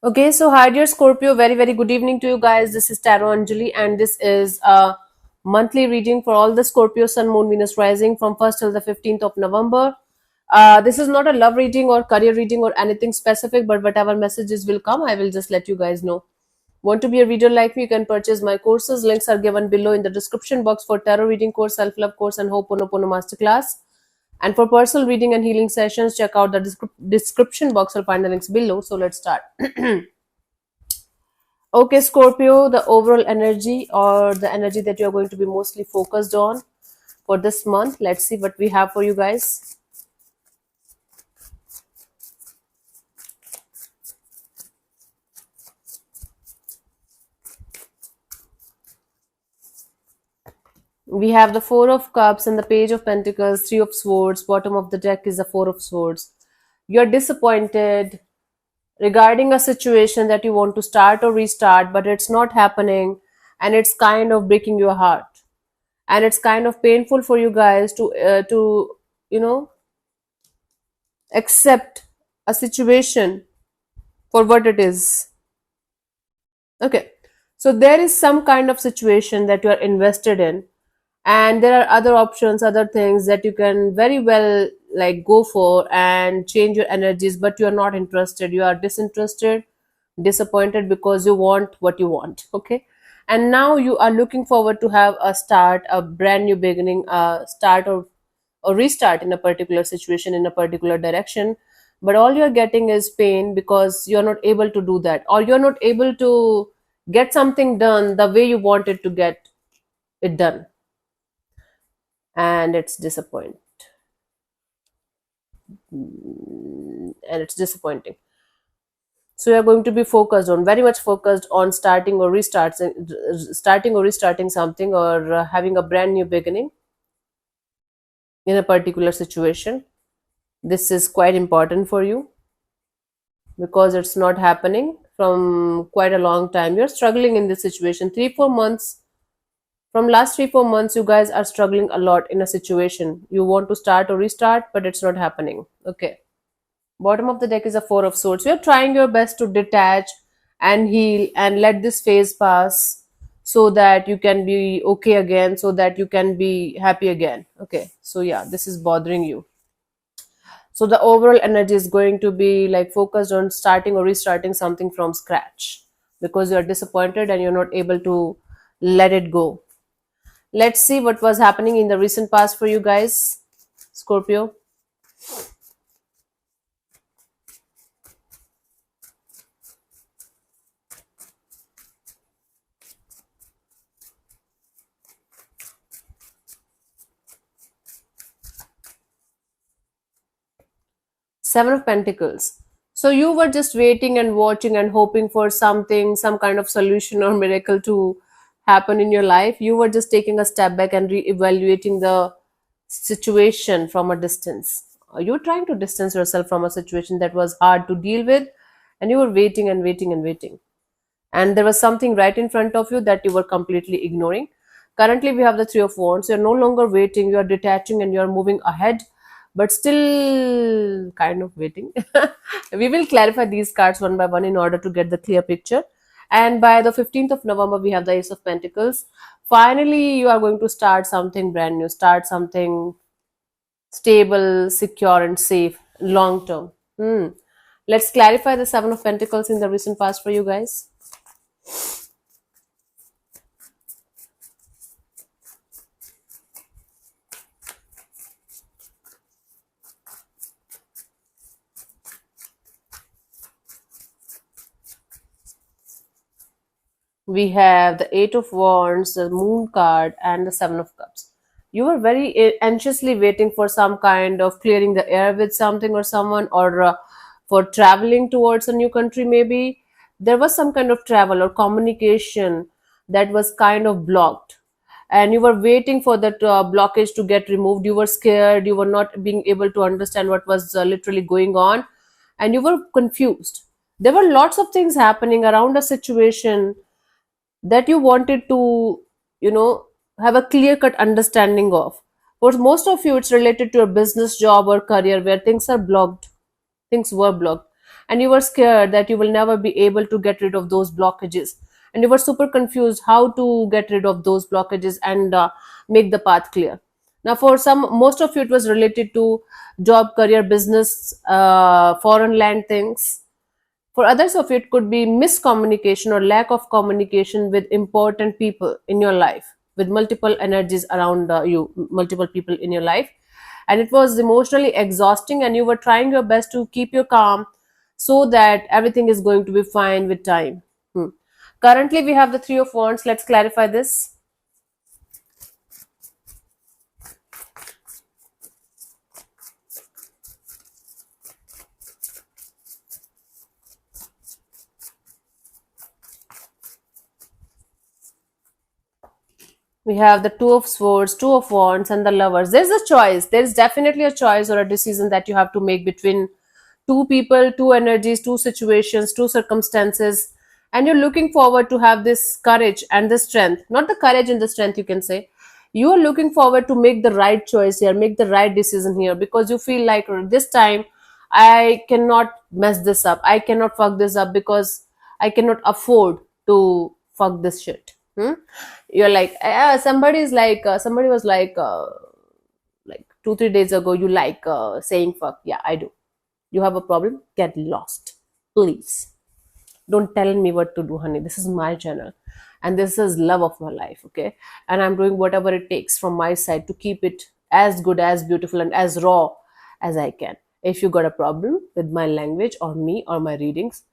Okay, so hi dear Scorpio, very good evening to you guys. This is Tarot Anjali, and this is a monthly reading for all the Scorpio Sun, Moon, Venus rising from 1st till the 15th of November. This is not a love reading or career reading or anything specific, but whatever messages will come, I will just let you guys know. Want to be a reader like me? You can purchase my courses. Links are given below in the description box for tarot reading course, self love course, and Ho'oponopono masterclass. And for personal reading and healing sessions, check out the description box. I'll find the links below. So let's start. Okay, Scorpio, the overall energy or the energy that you're going to be mostly focused on for this month. Let's see what we have for you guys. We have the Four of Cups and the Page of Pentacles, Three of Swords. Bottom of the deck is the Four of Swords. You're disappointed regarding a situation that you want to start or restart, but it's not happening and it's kind of breaking your heart. And it's kind of painful for you guys to you know accept a situation for what it is. Okay, so there is some kind of situation that you are invested in, and there are other options, other things that you can very well like go for and change your energies, but you are not interested, you are disinterested, disappointed because you want what you want. Okay, and now you are looking forward to have a start, a brand new beginning, a start or restart in a particular situation, in a particular direction, but all you're getting is pain because you're not able to do that, or you're not able to get something done the way you wanted to get it done, and it's disappoint and it's disappointing. So you're going to be focused on, very much focused on starting or restarting something, or having a brand new beginning in a particular situation. This is quite important for you because it's not happening from quite a long time. You're struggling in this situation 3-4 months. From last 3-4 months, you guys are struggling a lot in a situation. You want to start or restart, but it's not happening. Okay. Bottom of the deck is a Four of Swords. You're trying your best to detach and heal and let this phase pass so that you can be okay again, so that you can be happy again. Okay. So yeah, this is bothering you. So the overall energy is going to be like focused on starting or restarting something from scratch because you're disappointed and you're not able to let it go. Let's see what was happening in the recent past for you guys, Scorpio. Seven of Pentacles. So you were just waiting and watching and hoping for something, some kind of solution or miracle to happen in your life. You were just taking a step back and re-evaluating the situation from a distance. You were trying to distance yourself from a situation that was hard to deal with, and you were waiting and waiting and waiting. And there was something right in front of you that you were completely ignoring. Currently, we have the Three of Wands. You're no longer waiting, you're detaching and you're moving ahead, but still kind of waiting. We will clarify these cards one by one in order to get the clear picture. And by the 15th of November, we have the Ace of Pentacles. Finally, you are going to start something brand new, start something stable, secure, and safe long term. Let's clarify the Seven of Pentacles in the recent past for you guys. We have the Eight of Wands, the Moon card, and the Seven of Cups. You were very anxiously waiting for some kind of clearing the air with something or someone, or for traveling towards a new country, maybe. There was some kind of travel or communication that was kind of blocked. And you were waiting for that blockage to get removed. You were scared. You were not being able to understand what was literally going on. And you were confused. There were lots of things happening around a situation that you wanted to you know have a clear cut understanding of. For most of you, it's related to your business, job, or career, where things are blocked, things were blocked, and you were scared that you will never be able to get rid of those blockages, and you were super confused how to get rid of those blockages and make the path clear. Now for some, most of it was related to job, career, business, foreign land things. For others of it could be miscommunication or lack of communication with important people in your life, with multiple energies around you, multiple people in your life. And it was emotionally exhausting, and you were trying your best to keep your calm so that everything is going to be fine with time. Hmm. Currently, we have the Three of Wands. Let's clarify this. We have the Two of Swords, Two of Wands, and the Lovers. There's a choice. There's definitely a choice or a decision that you have to make between two people, two energies, two situations, two circumstances. And you're looking forward to have this courage and the strength. Not the courage and the strength, you can say. You are looking forward to make the right choice here, make the right decision here, because you feel like this time I cannot mess this up. I cannot fuck this up because I cannot afford to fuck this shit. Hmm? You're like, somebody is like, somebody was like 2 3 days ago, you like saying fuck. Yeah, I do. You have a problem? Get lost. Please. Don't tell me what to do, honey. This is my channel. And this is love of my life, okay? And I'm doing whatever it takes from my side to keep it as good, as beautiful, and as raw as I can. If you got a problem with my language or me or my readings,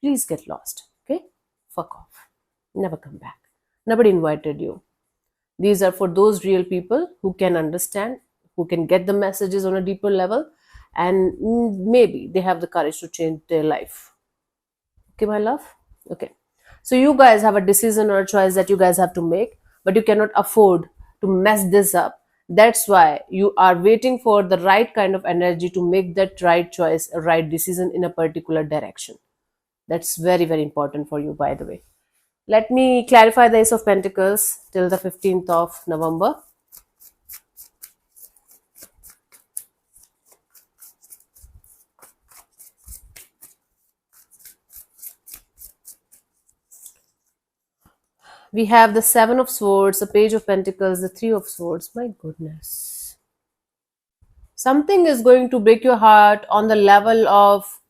please get lost, okay? Fuck off. Never come back. Nobody invited you. These are for those real people who can understand, who can get the messages on a deeper level, and maybe they have the courage to change their life. Okay, my love? Okay. So you guys have a decision or a choice that you guys have to make, but you cannot afford to mess this up. That's why you are waiting for the right kind of energy to make that right choice, a right decision in a particular direction. That's very, very important for you, by the way. Let me clarify the Ace of Pentacles till the 15th of November. We have the Seven of Swords, the Page of Pentacles, the Three of Swords. My goodness. Something is going to break your heart on the level of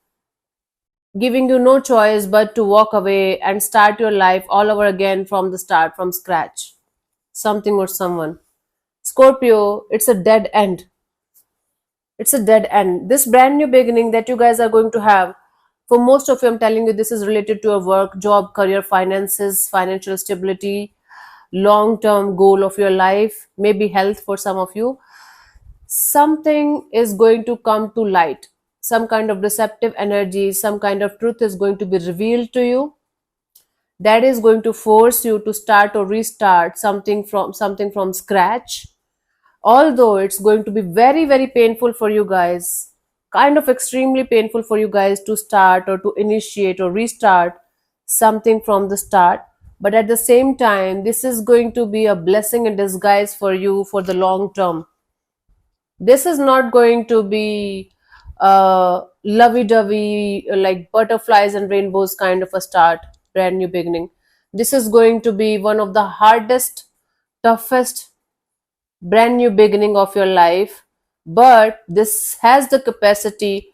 giving you no choice but to walk away and start your life all over again from the start, from scratch. Something or someone. Scorpio, it's a dead end. It's a dead end. This brand new beginning that you guys are going to have, for most of you, I'm telling you, this is related to your work, job, career, finances, financial stability, long-term goal of your life, maybe health for some of you. Something is going to come to light. Some kind of deceptive energy, some kind of truth is going to be revealed to you. That is going to force you to start or restart something from scratch. Although it's going to be very, very painful for you guys, kind of extremely painful for you guys to start or to initiate or restart something from the start. But at the same time, this is going to be a blessing in disguise for you for the long term. This is not going to be lovey-dovey, like butterflies and rainbows kind of a start, brand new beginning. This is going to be one of the hardest, toughest, brand new beginning of your life. But this has the capacity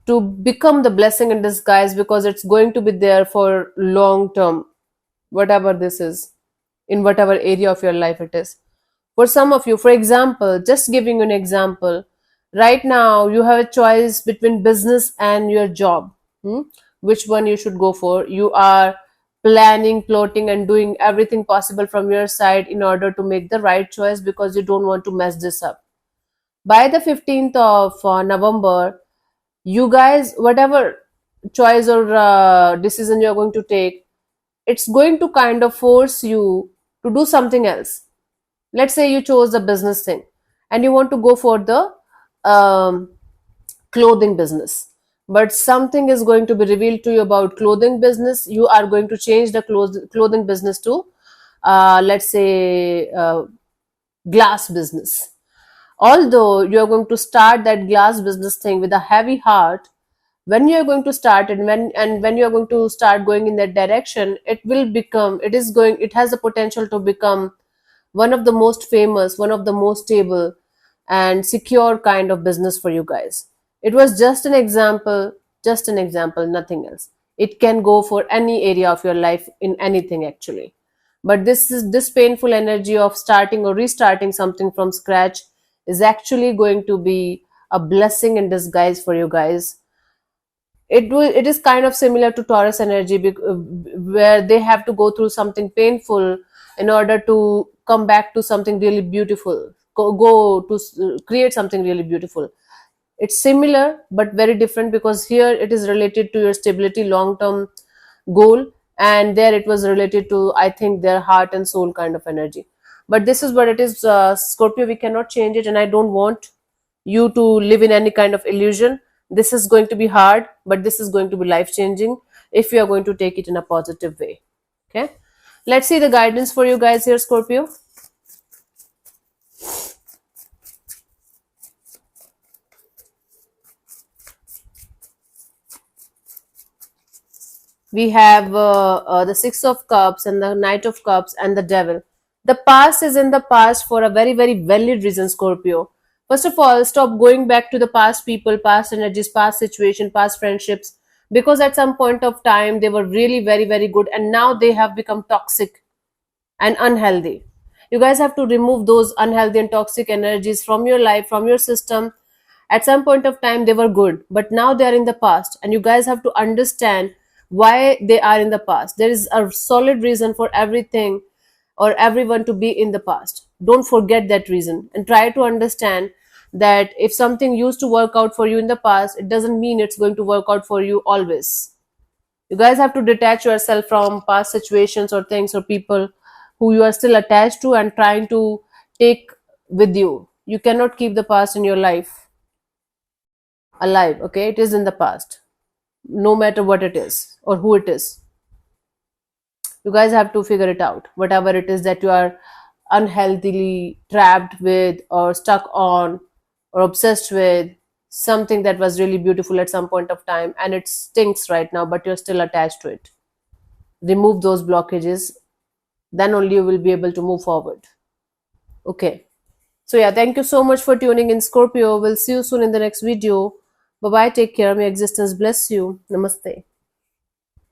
to become the blessing in disguise because it's going to be there for long term, whatever this is, in whatever area of your life it is. For some of you, for example, just giving you an example, right now you have a choice between business and your job. Which one you should go for? You are planning, plotting, and doing everything possible from your side in order to make the right choice because you don't want to mess this up. By the 15th of November, you guys, whatever choice or decision you're going to take, it's going to kind of force you to do something else. Let's say you chose the business thing and you want to go for the clothing business, but something is going to be revealed to you about clothing business. You are going to change the clothing business to let's say glass business. Although you are going to start that glass business thing with a heavy heart, when you are going to start, and when you are going to start going in that direction, it has the potential to become one of the most famous, one of the most stable and secure kind of business for you guys. It was just an example, nothing else. It can go for any area of your life in anything actually. But this painful energy of starting or restarting something from scratch is actually going to be a blessing in disguise for you guys. It is kind of similar to Taurus energy, where they have to go through something painful in order to come back to something really beautiful, go to create something really beautiful. It's similar but very different, because here it is related to your stability, long term goal, and there it was related to, I think, their heart and soul kind of energy. But this is what it is, Scorpio. We cannot change it, and I don't want you to live in any kind of illusion. This is going to be hard, but this is going to be life changing if you are going to take it in a positive way. Okay, let's see the guidance for you guys here, Scorpio. We have the Six of Cups and the Knight of Cups and the Devil. The past is in the past for a very, very valid reason, Scorpio. First of all, stop going back to the past people, past energies, past situation, past friendships, because at some point of time they were really very, very good, and now they have become toxic and unhealthy. You guys have to remove those unhealthy and toxic energies from your life, from your system. At some point of time, they were good, but now they are in the past, and you guys have to understand why they are in the past. There is a solid reason for everything or everyone to be in the past. Don't forget that reason, and try to understand that if something used to work out for you in the past, it doesn't mean it's going to work out for you always. You guys have to detach yourself from past situations or things or people who you are still attached to and trying to take with you. You cannot keep the past in your life alive. Okay, it is in the past, no matter what it is or who it is. You guys have to figure it out, whatever it is that you are unhealthily trapped with or stuck on or obsessed with, something that was really beautiful at some point of time and it stinks right now, but you're still attached to it. Remove those blockages, then only you will be able to move forward. Okay, so yeah, thank you so much for tuning in, Scorpio. We'll see you soon in the next video. Bye bye, take care, may existence bless you. Namaste.